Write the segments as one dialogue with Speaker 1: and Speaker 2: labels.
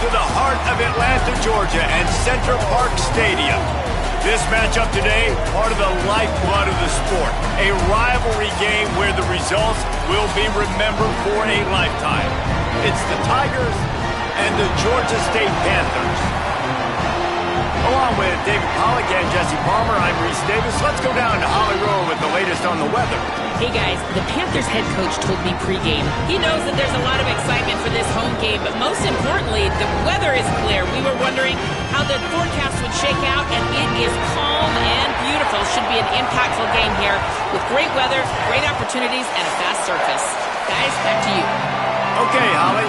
Speaker 1: to the heart of Atlanta, Georgia, and Center Parc Stadium. This matchup today, part of the lifeblood of the sport. A rivalry game where the results will be remembered for a lifetime. It's the Tigers and the Georgia State Panthers. Along with David Pollack and Jesse Palmer, I'm Reese Davis. Let's go down to Holly Rowe with the latest on the weather.
Speaker 2: Hey guys, the Panthers head coach told me pregame he knows that there's a lot of excitement for this home game, but most importantly, the weather is clear. We were wondering how the forecast would shake out, and it is calm and beautiful. Should be an impactful game here with great weather, great opportunities, and a fast surface. Guys, back to you.
Speaker 1: Okay, Holly.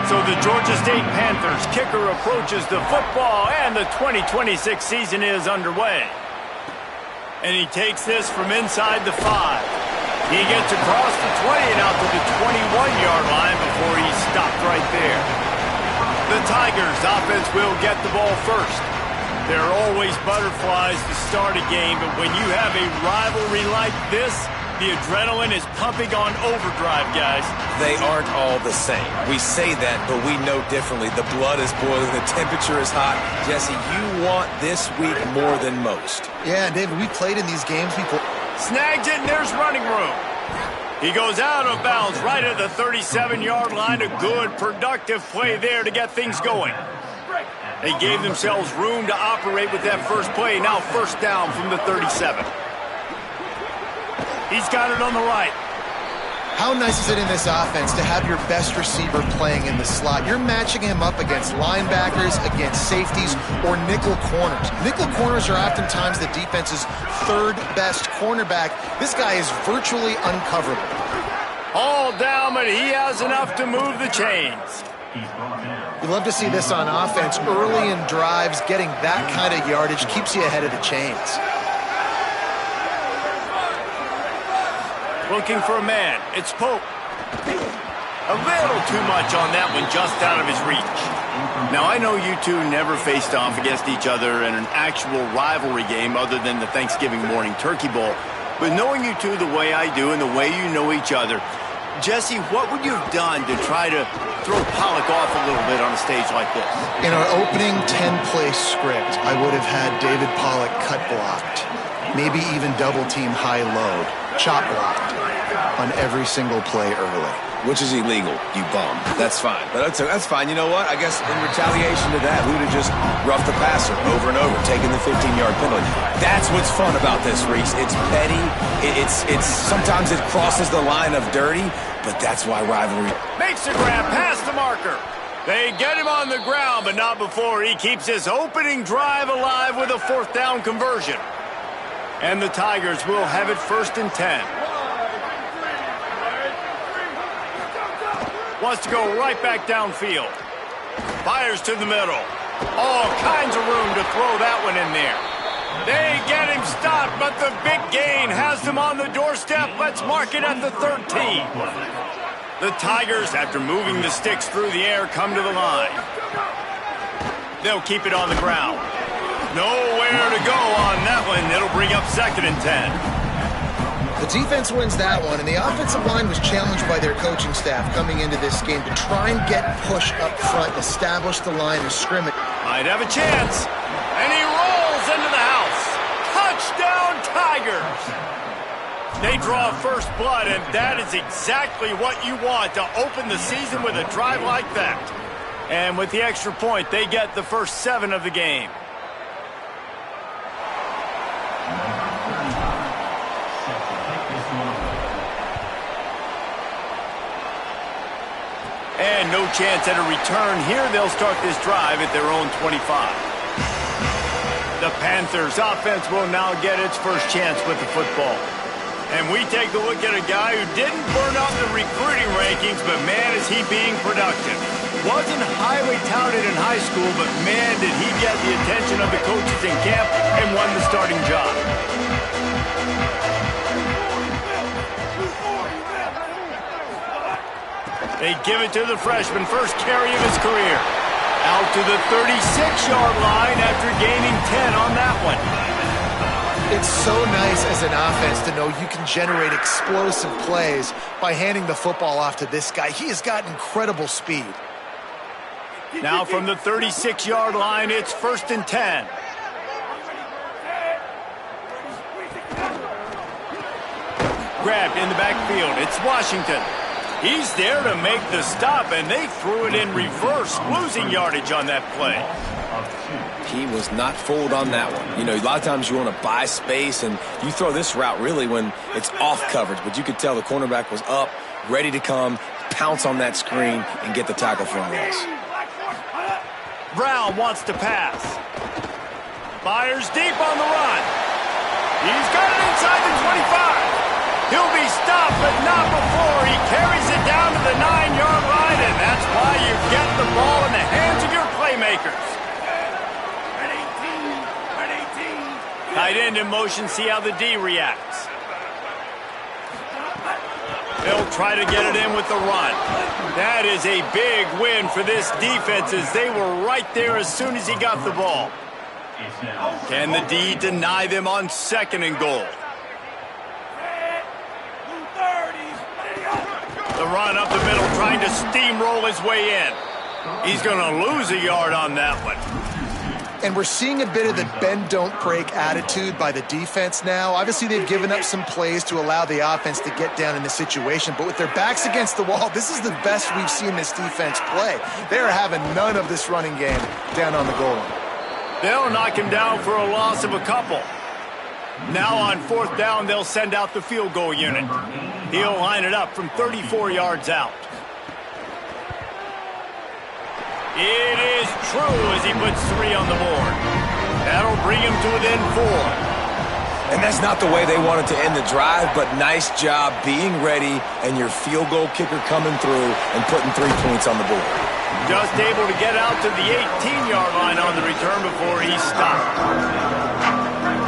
Speaker 1: So the Georgia State Panthers kicker approaches the football, and the 2026 season is underway. And he takes this from inside the 5. He gets across the 20 and out to the 21-yard line before he's stopped right there. The Tigers offense will get the ball first. There are always butterflies to start a game, but when you have a rivalry like this, the adrenaline is pumping on overdrive, guys.
Speaker 3: They aren't all the same. We say that, but we know differently. The blood is boiling. The temperature is hot. Jesse, you want this week more than most.
Speaker 4: Yeah, David, we played in these games before.
Speaker 1: Snags it, and there's running room. He goes out of bounds right at the 37-yard line. A good, productive play there to get things going. They gave themselves room to operate with that first play. Now first down from the 37. He's got it on the right.
Speaker 4: How nice is it in this offense to have your best receiver playing in the slot? You're matching him up against linebackers, against safeties, or nickel corners. Nickel corners are oftentimes the defense's third best cornerback. This guy is virtually uncoverable.
Speaker 1: All down, but he has enough to move the chains.
Speaker 4: You love to see this on offense. Early in drives, getting that kind of yardage keeps you ahead of the chains.
Speaker 1: Looking for a man. It's Pope. A little too much on that one, just out of his reach. Now, I know you two never faced off against each other in an actual rivalry game other than the Thanksgiving morning Turkey Bowl. But knowing you two the way I do and the way you know each other, Jesse, what would you have done to try to throw Pollack off a little bit on a stage like this?
Speaker 4: In our opening 10-play script, I would have had David Pollack cut blocked. Maybe even double-team high-load, chop blocked on every single play early.
Speaker 3: Which is illegal, you bum. That's fine. But that's fine. You know what? I guess in retaliation to that, we would have just roughed the passer over and over, taking the 15-yard penalty. That's what's fun about this, Reese. It's petty. It's sometimes it crosses the line of dirty, but that's why rivalry.
Speaker 1: Makes the grab past the marker. They get him on the ground, but not before he keeps his opening drive alive with a fourth down conversion. And the Tigers will have it first and 10. Wants to go right back downfield. Fires to the middle. All kinds of room to throw that one in there. They get him stopped, but the big gain has them on the doorstep. Let's mark it at the 13. The Tigers, after moving the sticks through the air, come to the line. They'll keep it on the ground. Nowhere to go on that one. It'll bring up second and 10.
Speaker 4: The defense wins that one, and the offensive line was challenged by their coaching staff coming into this game to try and get push up front, establish the line of scrimmage.
Speaker 1: Might have a chance. And he rolls into the house. Touchdown, Tigers! They draw first blood, and that is exactly what you want to open the season with a drive like that. And with the extra point, they get the first 7 of the game. And no chance at a return here. They'll start this drive at their own 25. The Panthers offense will now get its first chance with the football. And we take a look at a guy who didn't burn up the recruiting rankings, but man, is he being productive. Wasn't highly touted in high school, but man, did he get the attention of the coaches in camp and won the starting job. They give it to the freshman, first carry of his career. Out to the 36-yard line after gaining 10 on that one.
Speaker 4: It's so nice as an offense to know you can generate explosive plays by handing the football off to this guy. He has got incredible speed.
Speaker 1: Now from the 36-yard line, it's 1st and 10. Grabbed in the backfield. It's Washington. He's there to make the stop, and they threw it in reverse, losing yardage on that play.
Speaker 3: He was not fooled on that one. You know, a lot of times you want to buy space, and you throw this route really when it's off coverage. But you could tell the cornerback was up, ready to come, pounce on that screen, and get the tackle for a loss.
Speaker 1: Brown wants to pass. Fires deep on the run. He's got it inside the 25. He'll be stopped, but not before. He carries it down to the 9-yard line, and that's why you get the ball in the hands of your playmakers. Tight end in motion, see how the D reacts. They'll try to get it in with the run. That is a big win for this defense as they were right there as soon as he got the ball. Can the D deny them on 2nd and goal? The run up the middle, trying to steamroll his way in. He's going to lose a yard on that one.
Speaker 4: And we're seeing a bit of the bend-don't-break attitude by the defense now. Obviously, they've given up some plays to allow the offense to get down in the situation. But with their backs against the wall, this is the best we've seen this defense play. They are having none of this running game down on the goal line.
Speaker 1: They'll knock him down for a loss of a couple. Now on 4th down, they'll send out the field goal unit. He'll line it up from 34 yards out. It is true as he puts 3 on the board. That'll bring him to within 4.
Speaker 3: And that's not the way they wanted to end the drive, but nice job being ready and your field goal kicker coming through and putting 3 points on the board.
Speaker 1: Just able to get out to the 18-yard line on the return before he stopped.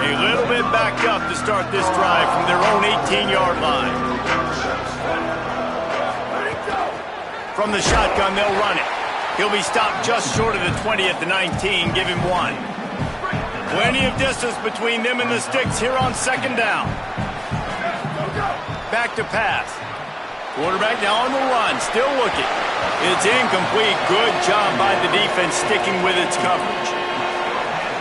Speaker 1: A little bit backed up to start this drive from their own 18-yard line. From the shotgun, they'll run it. He'll be stopped just short of the 20 at the 19, give him 1. Plenty of distance between them and the sticks here on 2nd down. Back to pass. Quarterback now on the run, still looking. It's incomplete. Good job by the defense sticking with its coverage.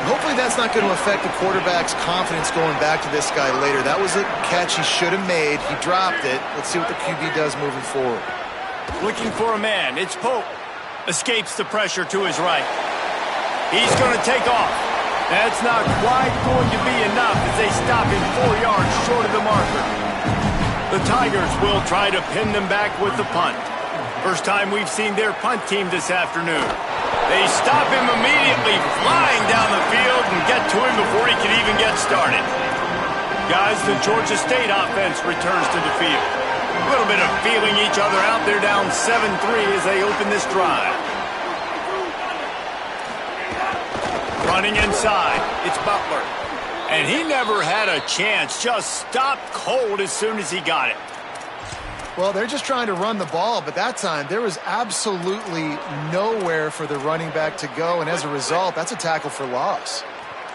Speaker 4: Hopefully that's not going to affect the quarterback's confidence going back to this guy later. That was a catch he should have made. He dropped it. Let's see what the QB does moving forward.
Speaker 1: Looking for a man. It's Pope. Escapes the pressure to his right. He's going to take off. That's not quite going to be enough as they stop him 4 yards short of the marker. The Tigers will try to pin them back with the punt. First time we've seen their punt team this afternoon. They stop him immediately, flying down the field and get to him before he can even get started. Guys, the Georgia State offense returns to the field. A little bit of feeling each other out. They're down 7-3 as they open this drive. Running inside, it's Butler. And he never had a chance, just stopped cold as soon as he got it.
Speaker 4: Well, they're just trying to run the ball, but that time there was absolutely nowhere for the running back to go, and as a result, that's a tackle for loss.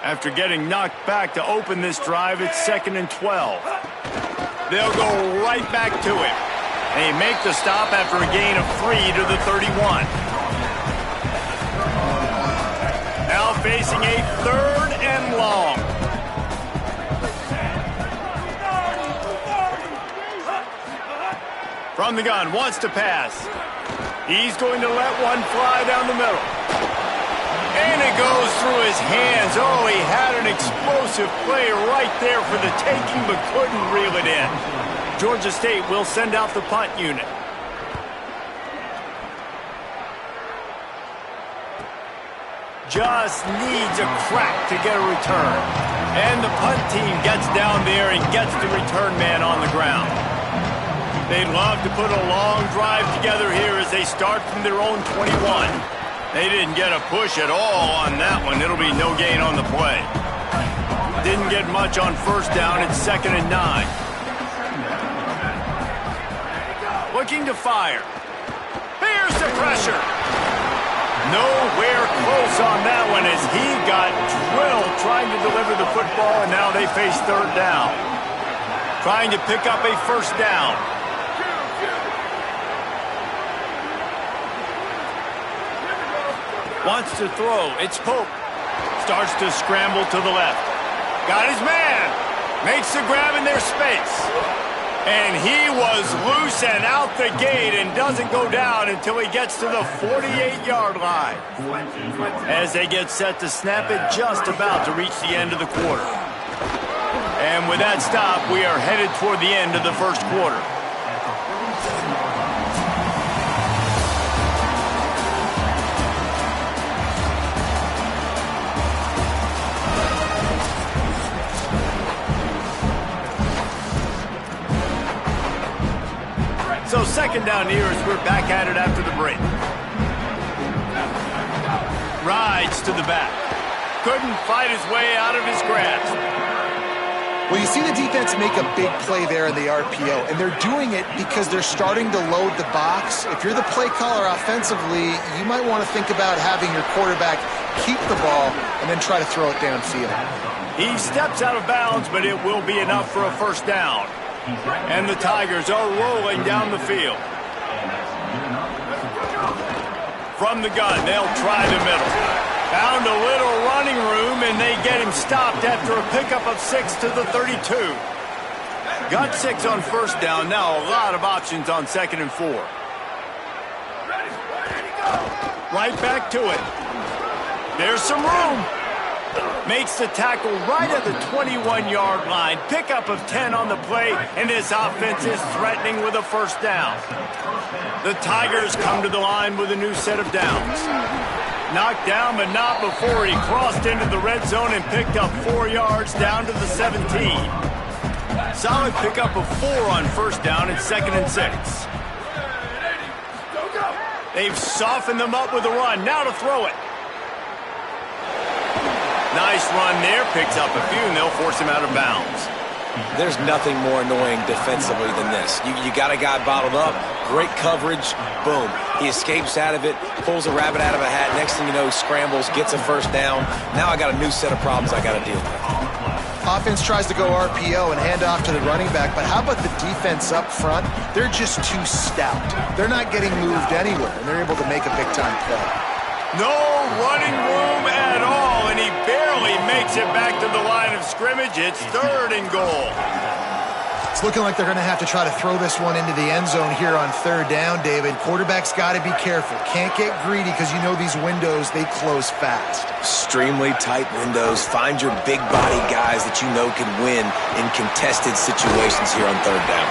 Speaker 1: After getting knocked back to open this drive, it's 2nd and 12. They'll go right back to him. They make the stop after a gain of 3 to the 31. Now facing a 3rd and long. From the gun, wants to pass. He's going to let one fly down the middle. And it goes through his hands. Oh, he had an explosive play right there for the taking, but couldn't reel it in. Georgia State will send out the punt unit. Just needs a crack to get a return. And the punt team gets down there and gets the return man on the ground. They'd love to put a long drive together here as they start from their own 21. They didn't get a push at all on that one. It'll be no gain on the play. Didn't get much on 1st down. It's 2nd and 9. Looking to fire. Here's the pressure. Nowhere close on that one as he got drilled trying to deliver the football, and now they face third down. Trying to pick up a first down. Wants to throw. It's Pope. Starts to scramble to the left. Got his man. Makes the grab in their space. And he was loose and out the gate and doesn't go down until he gets to the 48-yard line. As they get set to snap it, just about to reach the end of the quarter. And with that stop, we are headed toward the end of the first quarter. So second down here as we're back at it after the break. Rides to the back. Couldn't fight his way out of his grasp.
Speaker 4: Well, you see the defense make a big play there in the RPO, and they're doing it because they're starting to load the box. If you're the play caller offensively, you might want to think about having your quarterback keep the ball and then try to throw it downfield.
Speaker 1: He steps out of bounds, but it will be enough for a first down. And the Tigers are rolling down the field. From the gun, they'll try the middle. Found a little running room, and they get him stopped after a pickup of 6 to the 32. Got 6 on first down. Now a lot of options on 2nd and 4. Right back to it. There's some room. Makes the tackle right at the 21-yard line. Pickup of 10 on the play, and this offense is threatening with a first down. The Tigers come to the line with a new set of downs. Knocked down, but not before he crossed into the red zone and picked up 4 yards down to the 17. Solid pickup of 4 on first down at 2nd and 6. They've softened them up with a run. Now to throw it. Nice run there, picks up a few, and they'll force him out of bounds.
Speaker 3: There's nothing more annoying defensively than this. You got a guy bottled up, great coverage, boom. He escapes out of it, pulls a rabbit out of a hat. Next thing you know, he scrambles, gets a first down. Now I got a new set of problems I got to deal with.
Speaker 4: Offense tries to go RPO and hand off to the running back, but how about the defense up front? They're just too stout. They're not getting moved anywhere, and they're able to make a big-time play.
Speaker 1: No running room at all, and he barely makes it back to the line of scrimmage. It's 3rd and goal.
Speaker 4: It's looking like they're going to have to try to throw this one into the end zone here on 3rd down, David. Quarterback's got to be careful. Can't get greedy because you know these windows, they close fast.
Speaker 3: Extremely tight windows. Find your big body guys that you know can win in contested situations here on 3rd down.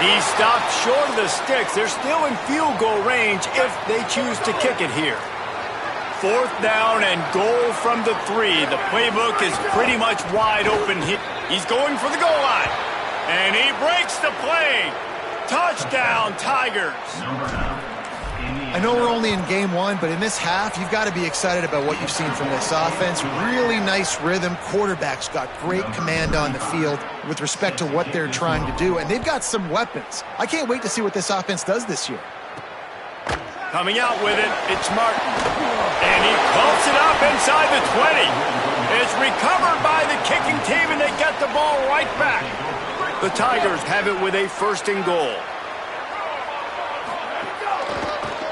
Speaker 1: He stopped short of the sticks. They're still in field goal range if they choose to kick it here. 4th down and goal from the 3. The playbook is pretty much wide open here. He's going for the goal line. And he breaks the play. Touchdown, Tigers.
Speaker 4: I know we're only in game 1, but in this half, you've got to be excited about what you've seen from this offense. Really nice rhythm. Quarterback's got great command on the field with respect to what they're trying to do. And they've got some weapons. I can't wait to see what this offense does this year.
Speaker 1: Coming out with it, it's Martin. And he pumps it up inside the 20. It's recovered by the kicking team, and they get the ball right back. The Tigers have it with a 1st and goal.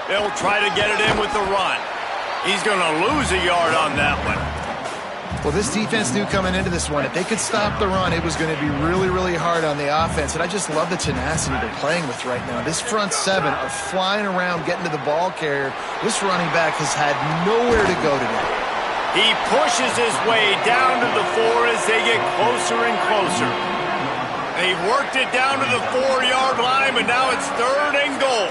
Speaker 1: They'll try to get it in with the run. He's going to lose a yard on that one.
Speaker 4: Well, this defense knew coming into this one, if they could stop the run, it was going to be really, really hard on the offense. And I just love the tenacity they're playing with right now. This front 7 are flying around, getting to the ball carrier. This running back has had nowhere to go today.
Speaker 1: He pushes his way down to the 4 as they get closer and closer. They've worked it down to the 4-yard line, but now it's 3rd and goal.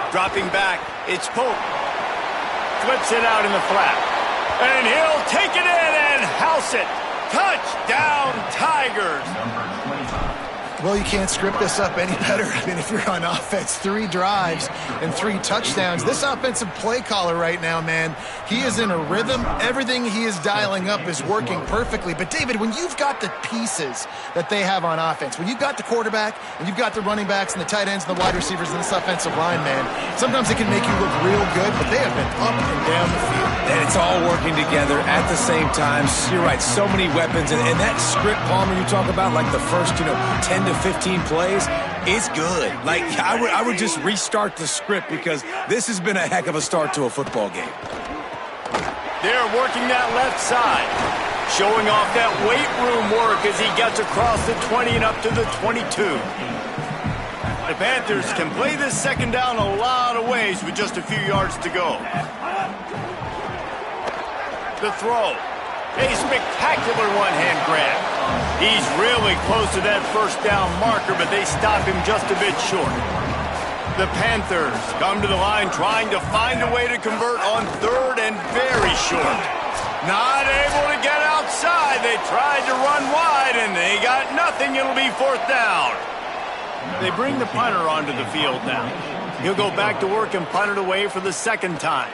Speaker 1: Dropping back, it's Pope. Flips it out in the flat. And he'll take it in and house it. Touchdown, Tigers.
Speaker 4: Well, you can't script this up any better. I mean, if you're on offense, 3 drives and 3 touchdowns. This offensive play caller right now, man, he is in a rhythm. Everything he is dialing up is working perfectly. But, David, when you've got the pieces that they have on offense, when you've got the quarterback and you've got the running backs and the tight ends and the wide receivers and this offensive line, man, sometimes it can make you look real good, but they have been up and down the field.
Speaker 3: And it's all working together at the same time. You're right, so many weapons. And that script, Palmer, you talk about, like the first, 10 to 15 plays, is good. Like, I would just restart the script because this has been a heck of a start to a football game.
Speaker 1: They're working that left side, showing off that weight room work as he gets across the 20 and up to the 22. The Panthers can play this second down a lot of ways with just a few yards to go. The throw. A spectacular one-hand grab. He's really close to that first down marker, but they stop him just a bit short. The Panthers come to the line trying to find a way to convert on 3rd and very short. Not able to get outside. They tried to run wide, and they got nothing. It'll be 4th down. They bring the punter onto the field now. He'll go back to work and punt it away for the 2nd time.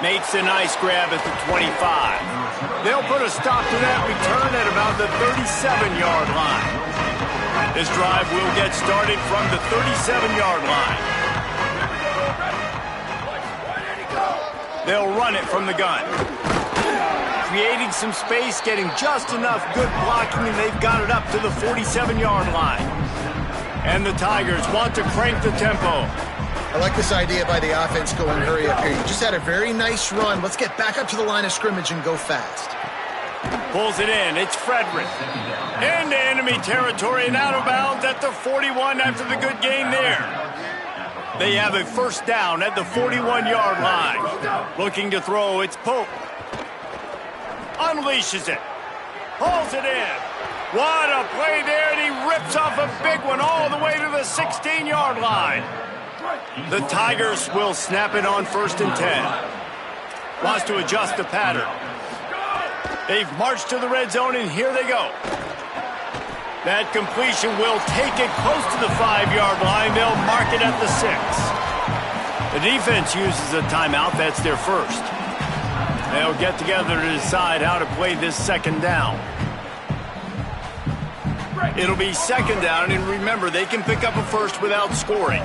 Speaker 1: Makes a nice grab at the 25. They'll put a stop to that return at about the 37-yard line. This drive will get started from the 37-yard line. They'll run it from the gun. Creating some space, getting just enough good blocking, and they've got it up to the 47-yard line. And the Tigers want to crank the tempo.
Speaker 4: I like this idea by the offense going hurry up here. You just had a very nice run. Let's get back up to the line of scrimmage and go fast.
Speaker 1: Pulls it in. It's Frederick. Into enemy territory and out of bounds at the 41 after the good gain there. They have a first down at the 41-yard line. Looking to throw. It's Pope. Unleashes it. Pulls it in. What a play there, and he rips off a big one all the way to the 16-yard line. The Tigers will snap it on 1st and 10. Wants to adjust the pattern. They've marched to the red zone, and here they go. That completion will take it close to the 5-yard line. They'll mark it at the 6. The defense uses a timeout. That's their first. They'll get together to decide how to play this 2nd down. It'll be 2nd down, and remember, they can pick up a first without scoring.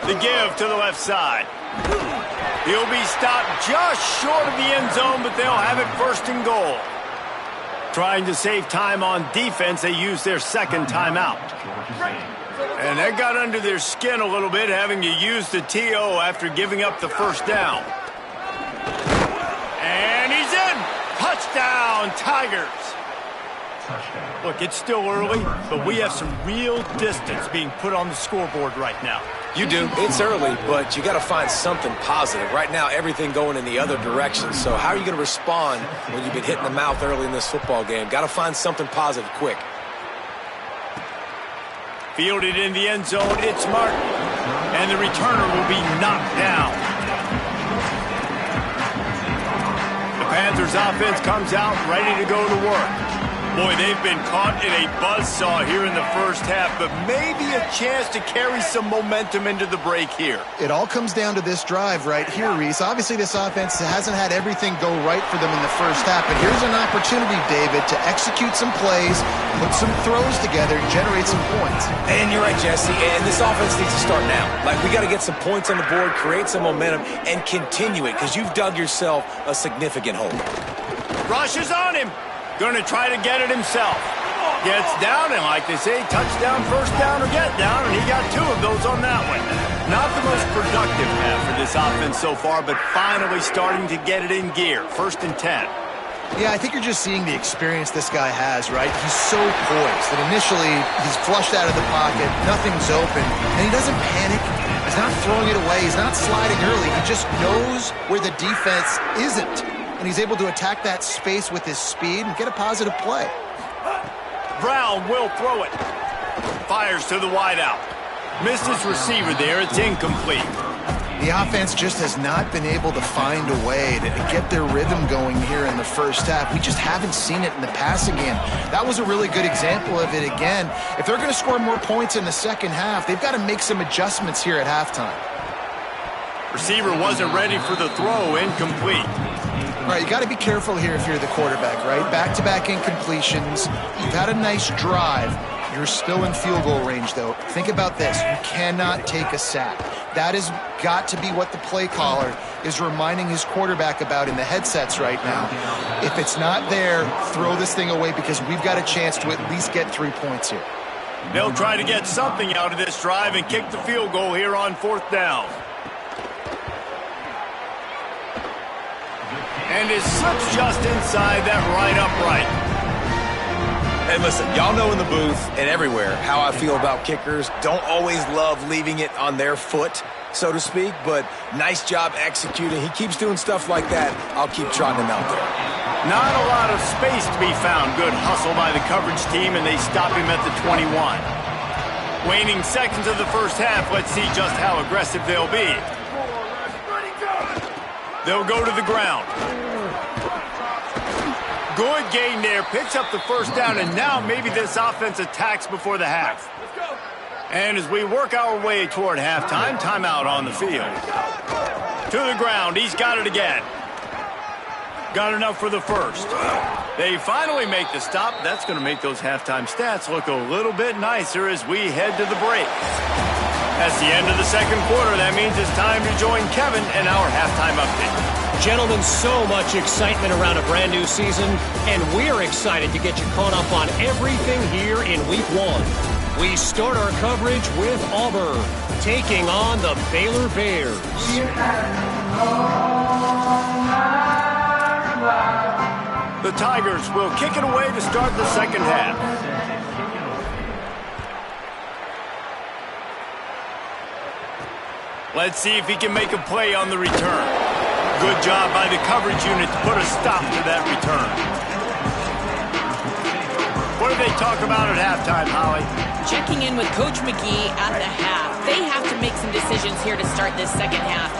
Speaker 1: The give to the left side. He'll be stopped just short of the end zone, but they'll have it 1st and goal. Trying to save time on defense, they use their 2nd timeout. And that got under their skin a little bit, having to use the TO after giving up the first down. And he's in! Touchdown, Tigers! Look, it's still early, but we have some real distance being put on the scoreboard right now.
Speaker 3: You do. It's early, but you got to find something positive. Right now, everything going in the other direction. So how are you going to respond when you've been hit in the mouth early in this football game? Got to find something positive quick.
Speaker 1: Fielded in the end zone, it's Martin. And the returner will be knocked down. The Panthers offense comes out ready to go to work. Boy, they've been caught in a buzzsaw here in the first half, but maybe a chance to carry some momentum into the break here.
Speaker 4: It all comes down to this drive right here, Reese. Obviously, this offense hasn't had everything go right for them in the first half, but here's an opportunity, David, to execute some plays, put some throws together, and generate some points.
Speaker 3: And you're right, Jesse, and this offense needs to start now. Like, we got to get some points on the board, create some momentum, and continue it, because you've dug yourself a significant hole.
Speaker 1: Rush is on him. Going to try to get it himself. Gets down, and like they say, touchdown, first down, or get down, and he got 2 of those on that one. Not the most productive half for this offense so far, but finally starting to get it in gear. 1st and 10.
Speaker 4: Yeah, I think you're just seeing the experience this guy has, right? He's so poised that initially he's flushed out of the pocket, nothing's open, and he doesn't panic. He's not throwing it away. He's not sliding early. He just knows where the defense isn't. And he's able to attack that space with his speed and get a positive play.
Speaker 1: Brown will throw it. Fires to the wideout. Missed his receiver there. It's incomplete.
Speaker 4: The offense just has not been able to find a way to get their rhythm going here in the first half. We just haven't seen it in the passing game. That was a really good example of it again. If they're going to score more points in the second half, they've got to make some adjustments here at halftime.
Speaker 1: Receiver wasn't ready for the throw, incomplete.
Speaker 4: All right, you got to be careful here if you're the quarterback, right? Back-to-back incompletions. You've had a nice drive. You're still in field goal range, though. Think about this. You cannot take a sack. That has got to be what the play caller is reminding his quarterback about in the headsets right now. If it's not there, throw this thing away because we've got a chance to at least get 3 points here.
Speaker 1: They'll try to get something out of this drive and kick the field goal here on 4th down. And it slips just inside that right upright.
Speaker 3: Hey, listen, y'all know in the booth and everywhere how I feel about kickers. Don't always love leaving it on their foot, so to speak, but nice job executing. He keeps doing stuff like that. I'll keep trotting him out there.
Speaker 1: Not a lot of space to be found. Good hustle by the coverage team, and they stop him at the 21. Waning seconds of the first half, let's see just how aggressive they'll be. They'll go to the ground. Good gain there, picks up the first down, and now maybe this offense attacks before the half. And as we work our way toward halftime, timeout on the field. To the ground, he's got it again. Got enough for the first. They finally make the stop. That's going to make those halftime stats look a little bit nicer as we head to the break. That's the end of the second quarter. That means it's time to join Kevin and our halftime update.
Speaker 5: Gentlemen, so much excitement around a brand new season, and we're excited to get you caught up on everything here in Week 1. We start our coverage with Auburn, taking on the Baylor Bears.
Speaker 1: The Tigers will kick it away to start the second half. Let's see if he can make a play on the return. Good job by the coverage unit to put a stop to that return. What do they talk about at halftime, Holly?
Speaker 2: Checking in with Coach McGee at the half. They have to make some decisions here to start this second half.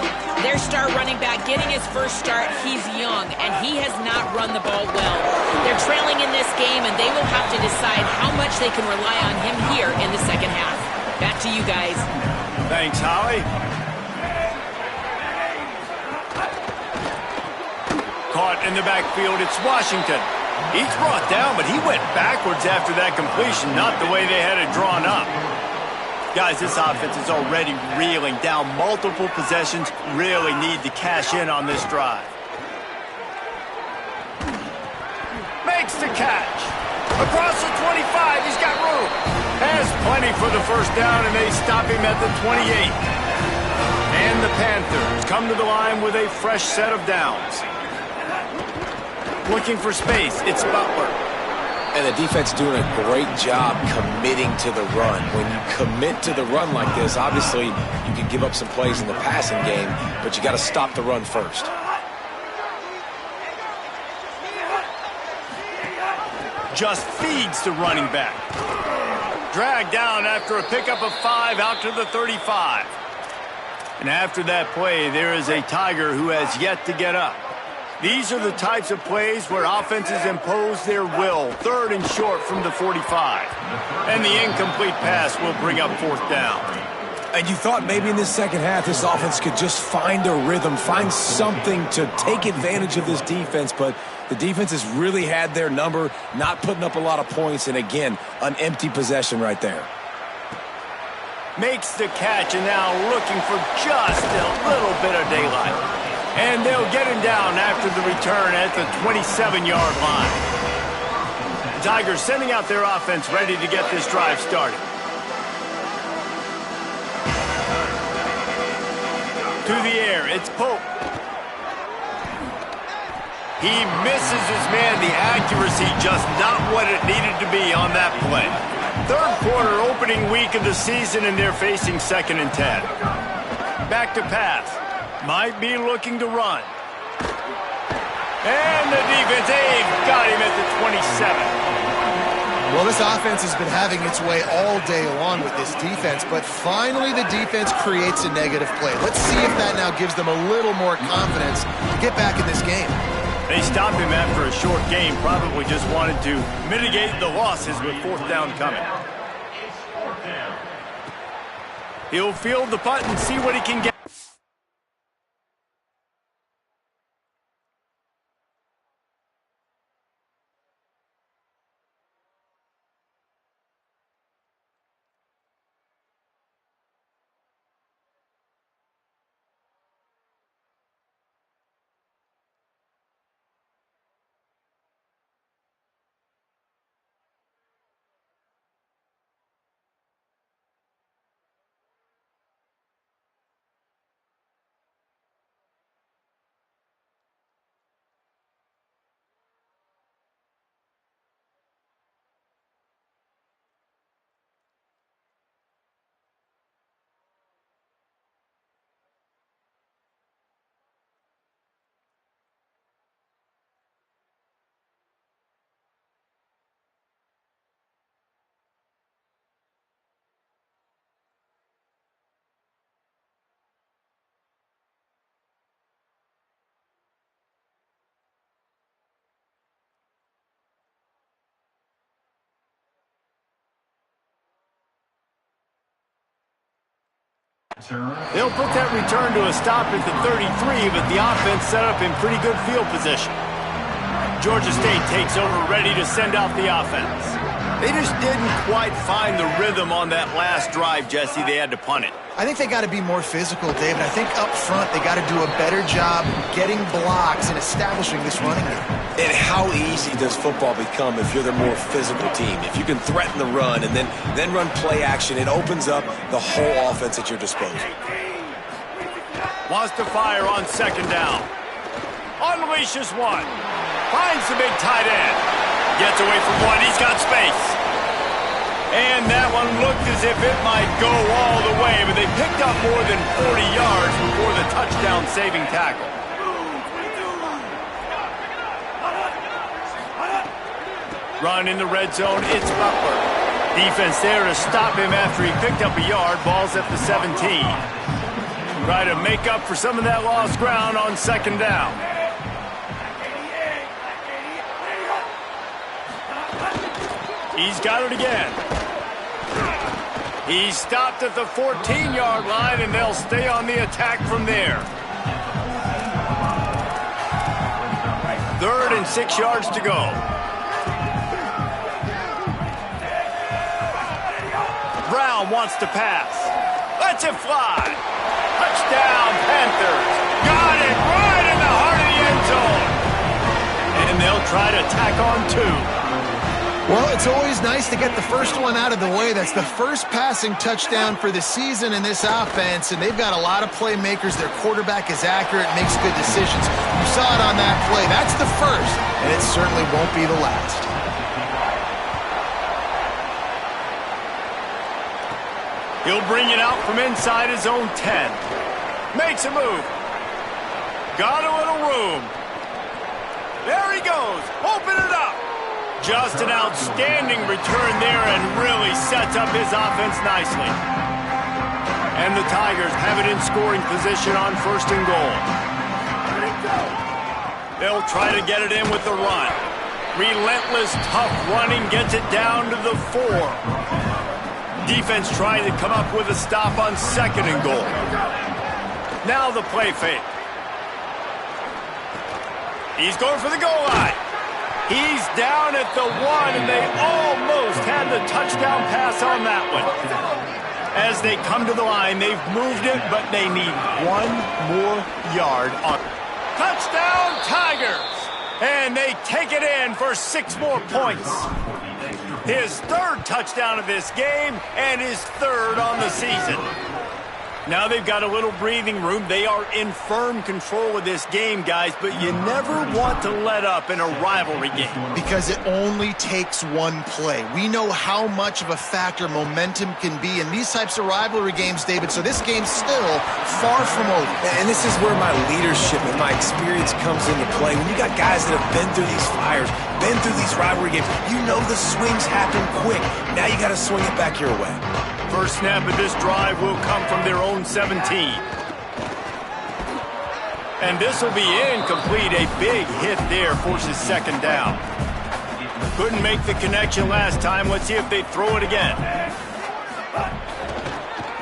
Speaker 2: Their star running back getting his first start, he's young, and he has not run the ball well. They're trailing in this game, and they will have to decide how much they can rely on him here in the second half. Back to you guys.
Speaker 1: Thanks, Holly. Caught in the backfield, it's Washington. He's brought down, but he went backwards after that completion, not the way they had it drawn up. Guys, this offense is already reeling down multiple possessions, really need to cash in on this drive. Makes the catch. Across the 25, he's got room. Has plenty for the first down, and they stop him at the 28. And the Panthers come to the line with a fresh set of downs. Looking for space, it's Butler.
Speaker 3: And the defense doing a great job committing to the run. When you commit to the run like this, obviously you can give up some plays in the passing game, but you got to stop the run first.
Speaker 1: Just feeds the running back. Dragged down after a pickup of 5 out to the 35. And after that play, there is a Tiger who has yet to get up. These are the types of plays where offenses impose their will. 3rd and short from the 45. And the incomplete pass will bring up 4th down.
Speaker 3: And you thought maybe in this second half this offense could just find a rhythm, find something to take advantage of this defense, but the defense has really had their number, not putting up a lot of points, and again, an empty possession right there.
Speaker 1: Makes the catch, and now looking for just a little bit of daylight. And they'll get him down after the return at the 27-yard line. The Tigers sending out their offense ready to get this drive started. To the air, it's Pope. He misses his man. The accuracy just not what it needed to be on that play. 3rd quarter opening week of the season, and they're facing 2nd and 10. Back to pass. Might be looking to run. And the defense, they've got him at the 27.
Speaker 4: Well, this offense has been having its way all day long with this defense, but finally the defense creates a negative play. Let's see if that now gives them a little more confidence to get back in this game.
Speaker 1: They stopped him after a short game, probably just wanted to mitigate the losses with 4th down coming. He'll field the punt and see what he can get. They'll put that return to a stop at the 33, but the offense set up in pretty good field position. Georgia State takes over, ready to send out the offense. They just didn't quite find the rhythm on that last drive, Jesse. They had to punt it.
Speaker 4: I think they got to be more physical, David. I think up front they got to do a better job getting blocks and establishing this running game.
Speaker 3: And how easy does football become if you're the more physical team? If you can threaten the run and then run play action, it opens up the whole offense at your disposal.
Speaker 1: Wants to fire on 2nd down. Unleashes one. Finds the big tight end. Gets away from one. He's got space. And that one looked as if it might go all the way, but they picked up more than 40 yards before the touchdown-saving tackle. Run in the red zone, it's Butler. Defense there to stop him after he picked up a yard. Ball's at the 17. Try to make up for some of that lost ground on 2nd down. He's got it again. He's stopped at the 14-yard line, and they'll stay on the attack from there. 3rd and 6 yards to go. Brown wants to pass. Lets it fly. Touchdown, Panthers. Got it right in the heart of the end zone. And they'll try to tack on 2.
Speaker 4: Well, it's always nice to get the first one out of the way. That's the first passing touchdown for the season in this offense, and they've got a lot of playmakers. Their quarterback is accurate, makes good decisions. You saw it on that play. That's the first, and it certainly won't be the last.
Speaker 1: He'll bring it out from inside his own 10. Makes a move. Got a little room. There he goes. Open it up. Just an outstanding return there and really sets up his offense nicely. And the Tigers have it in scoring position on 1st and goal. They'll try to get it in with the run. Relentless, tough running gets it down to the 4. Defense trying to come up with a stop on 2nd and goal. Now the play fake. He's going for the goal line. He's down at the 1, and they almost had the touchdown pass on that one. As they come to the line, they've moved it, but they need 1 more yard on. Touchdown, Tigers! And they take it in for 6 more points. His 3rd touchdown of this game and his 3rd on the season. Now they've got a little breathing room. They are in firm control of this game, guys, but you never want to let up in a rivalry game.
Speaker 4: Because it only takes one play. We know how much of a factor momentum can be in these types of rivalry games, David, so this game's still far from over.
Speaker 3: And this is where my leadership and my experience comes into play. When you got guys that have been through these fires, been through these rivalry games, you know the swings happen quick. Now you got to swing it back your way.
Speaker 1: First snap of this drive will come from their own 17. And this will be incomplete. A big hit there forces second down. Couldn't make the connection last time. Let's see if they throw it again.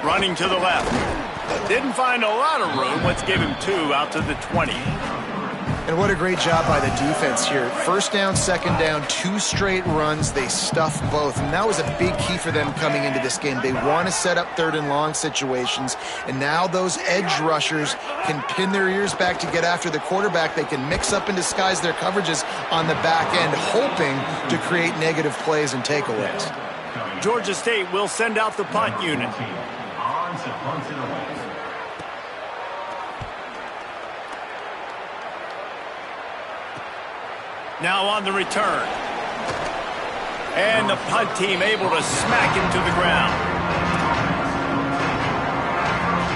Speaker 1: Running to the left. Didn't find a lot of room. Let's give him 2 out to the 20.
Speaker 4: And what a great job by the defense here. First down, second down, 2 straight runs. They stuffed both. And that was a big key for them coming into this game. They want to set up 3rd and long situations. And now those edge rushers can pin their ears back to get after the quarterback. They can mix up and disguise their coverages on the back end, hoping to create negative plays and takeaways.
Speaker 1: Georgia State will send out the punt unit. Now on the return. And the punt team able to smack him to the ground.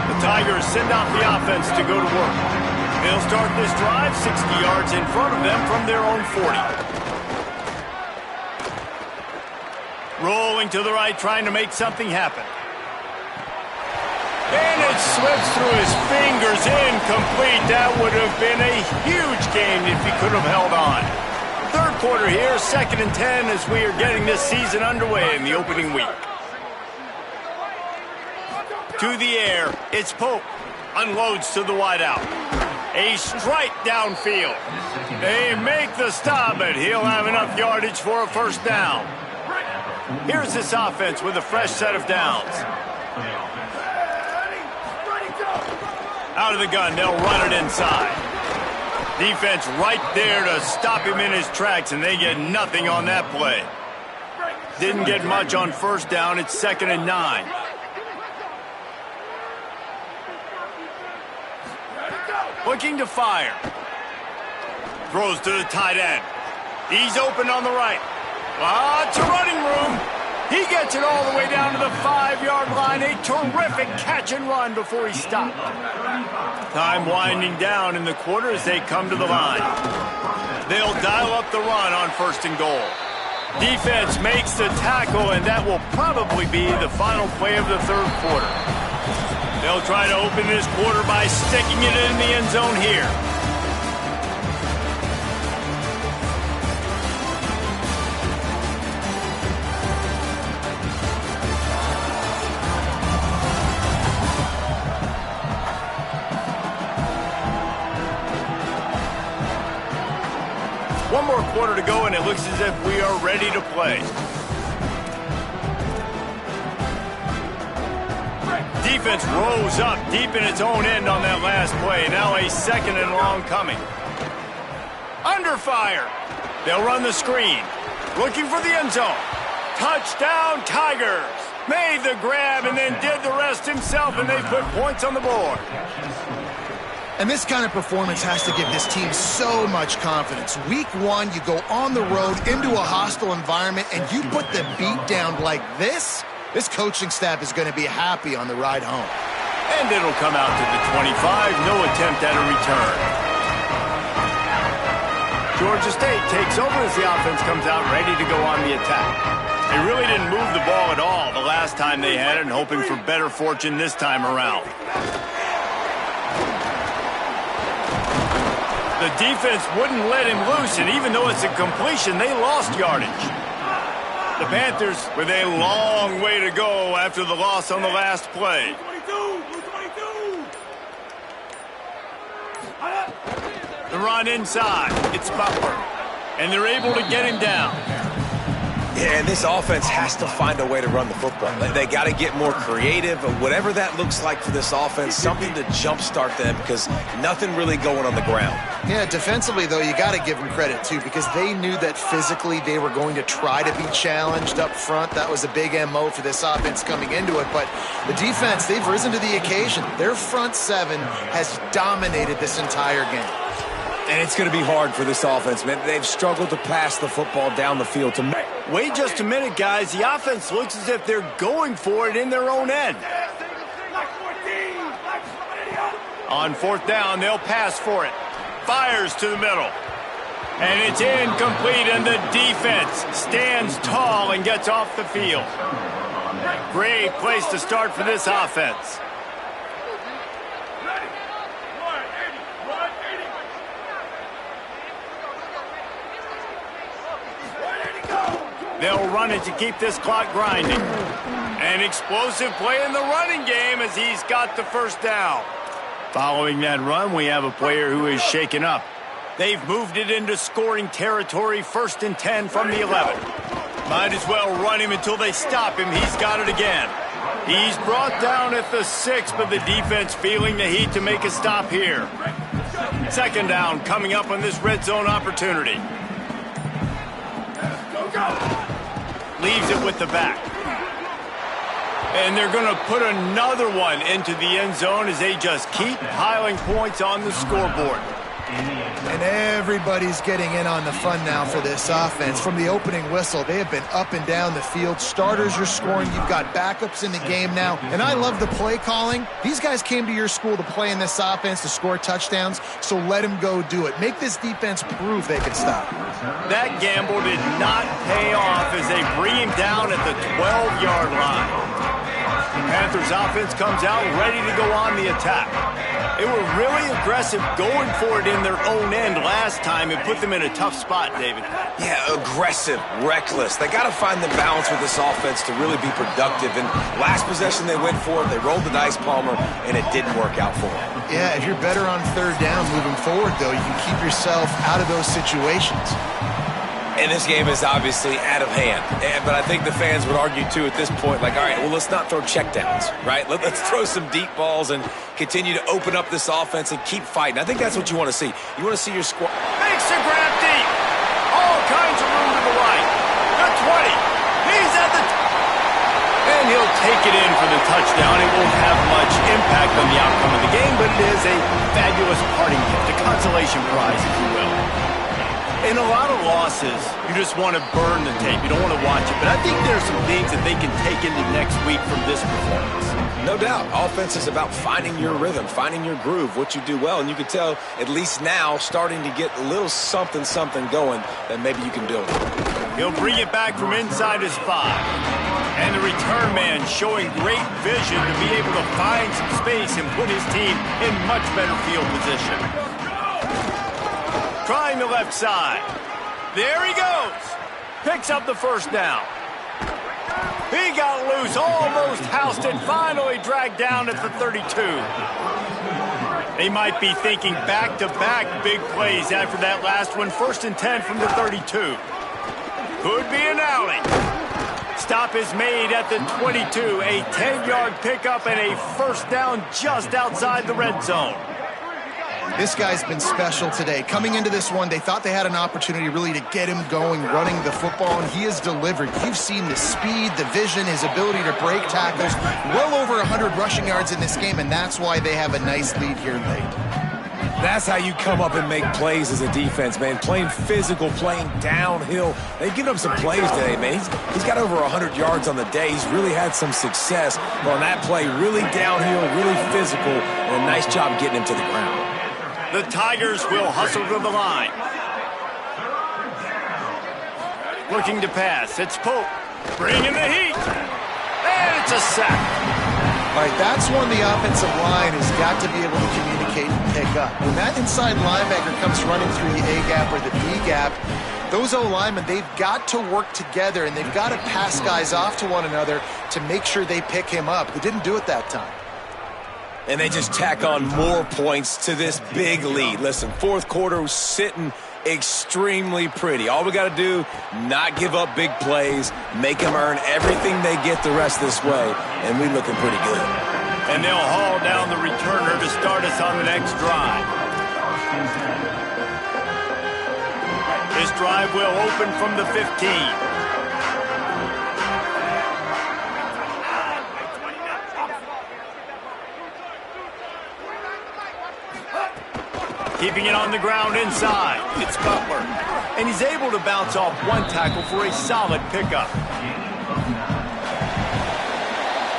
Speaker 1: The Tigers send out the offense to go to work. They'll start this drive 60 yards in front of them from their own 40. Rolling to the right, trying to make something happen. And it slips through his fingers, incomplete. That would have been a huge gain if he could have held on. Third quarter here, 2nd and 10 as we are getting this season underway in the opening week. To the air, it's Pope. Unloads to the wideout. A strike downfield. They make the stop, but he'll have enough yardage for a first down. Here's this offense with a fresh set of downs. Out of the gun, they'll run it inside. Defense right there to stop him in his tracks, and they get nothing on that play. Didn't get much on first down. It's 2nd and 9. Looking to fire. Throws to the tight end. He's open on the right. Lots of running room. He gets it all the way down to the 5-yard line. A terrific catch and run before he stopped. Time winding down in the quarter as they come to the line. They'll dial up the run on 1st and goal. Defense makes the tackle, and that will probably be the final play of the 3rd quarter. They'll try to open this quarter by sticking it in the end zone here. One more quarter to go, and it looks as if we are ready to play. Defense rose up deep in its own end on that last play. Now a 2nd and long coming. Under fire. They'll run the screen. Looking for the end zone. Touchdown, Tigers. Made the grab and then did the rest himself, and they put points on the board.
Speaker 4: And this kind of performance has to give this team so much confidence. Week 1, you go on the road into a hostile environment, and you put the beat down like this. This coaching staff is going to be happy on the ride home.
Speaker 1: And it'll come out to the 25. No attempt at a return. Georgia State takes over as the offense comes out ready to go on the attack. They really didn't move the ball at all the last time they had it, and hoping for better fortune this time around. The defense wouldn't let him loose, and even though it's a completion, they lost yardage. The Panthers with a long way to go after the loss on the last play. The run inside. It's Butler. And they're able to get him down.
Speaker 3: Yeah, and this offense has to find a way to run the football. They got to get more creative, whatever that looks like for this offense, something to jumpstart them because nothing really going on the ground.
Speaker 4: Yeah, defensively, though, you got to give them credit, too, because they knew that physically they were going to try to be challenged up front. That was a big MO for this offense coming into it. But the defense, they've risen to the occasion. Their front seven has dominated this entire game.
Speaker 3: And it's going to be hard for this offense, man. They've struggled to pass the football down the field to me.
Speaker 1: Wait just a minute, guys. The offense looks as if they're going for it in their own end. On fourth down, they'll pass for it. Fires to the middle. And it's incomplete, and the defense stands tall and gets off the field. Great place to start for this offense. They'll run it to keep this clock grinding. An explosive play in the running game as he's got the first down. Following that run, we have a player who is shaken up. They've moved it into scoring territory, 1st and 10 from the 11. Might as well run him until they stop him. He's got it again. He's brought down at the 6, but the defense feeling the heat to make a stop here. 2nd down coming up on this red zone opportunity. Leaves it with the back. And they're going to put another one into the end zone as they just keep piling points on the scoreboard.
Speaker 4: And everybody's getting in on the fun now for this offense. From the opening whistle, they have been up and down the field. Starters are scoring. You've got backups in the game now. And I love the play calling. These guys came to your school to play in this offense to score touchdowns, so let them go do it. Make this defense prove they can stop.
Speaker 1: That gamble did not pay off as they bring him down at the 12-yard line. The Panthers offense comes out ready to go on the attack. They were really aggressive going for it in their own end last time and put them in a tough spot, David.
Speaker 3: Yeah, aggressive, reckless. They got to find the balance with this offense to really be productive. And last possession they went for it, they rolled the dice, Palmer, and it didn't work out for them.
Speaker 4: Yeah, if you're better on 3rd down moving forward, though, you can keep yourself out of those situations.
Speaker 3: And this game is obviously out of hand. But I think the fans would argue, too, at this point, like, all right, well, let's not throw checkdowns, right? Let's throw some deep balls and continue to open up this offense and keep fighting. I think that's what you want to see. You want to see your squad.
Speaker 1: Makes a grab deep. All kinds of room to the right. The 20. He's at the... And he'll take it in for the touchdown. It won't have much impact on the outcome of the game, but it is a fabulous parting gift, a consolation prize, if you will. In a lot of losses, you just want to burn the tape. You don't want to watch it. But I think there's some things that they can take into next week from this performance.
Speaker 3: No doubt. Offense is about finding your rhythm, finding your groove, what you do well. And you can tell, at least now, starting to get a little something going that maybe you can build.
Speaker 1: He'll bring it back from inside his 5. And the return man showing great vision to be able to find some space and put his team in much better field position. Trying the left side. There he goes. Picks up the 1st down. He got loose, almost housed it, finally dragged down at the 32. They might be thinking back-to-back big plays after that last one. 1st and 10 from the 32. Could be an alley. Stop is made at the 22. A 10-yard pickup and a 1st down just outside the red zone.
Speaker 4: This guy's been special today. Coming into this one, they thought they had an opportunity really to get him going, running the football, and he has delivered. You've seen the speed, the vision, his ability to break tackles. Well over 100 rushing yards in this game, and that's why they have a nice lead here late.
Speaker 3: That's how you come up and make plays as a defense, man. Playing physical, playing downhill. They've given up some plays today, man. He's got over 100 yards on the day. He's really had some success on that play. Really downhill, really physical, and a nice job getting him to the ground.
Speaker 1: The Tigers will hustle to the line. Looking to pass. It's Pope. Bringing the heat. And it's a sack.
Speaker 4: All right, that's one the offensive line has got to be able to communicate and pick up. When that inside linebacker comes running through the A-gap or the B-gap, those O-linemen, they've got to work together, and they've got to pass guys off to one another to make sure they pick him up. They didn't do it that time.
Speaker 3: And they just tack on more points to this big lead. Listen, 4th quarter was sitting extremely pretty. All we got to do, not give up big plays, make them earn everything they get the rest of this way, and we're looking pretty good.
Speaker 1: And they'll haul down the returner to start us on the next drive. This drive will open from the 15. Keeping it on the ground inside. It's Butler. And he's able to bounce off one tackle for a solid pickup.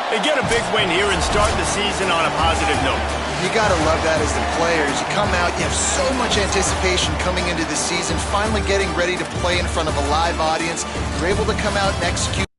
Speaker 1: They get a big win here and start the season on a positive note.
Speaker 4: You got to love that as the players. You come out, you have so much anticipation coming into the season, finally getting ready to play in front of a live audience. You're able to come out and execute.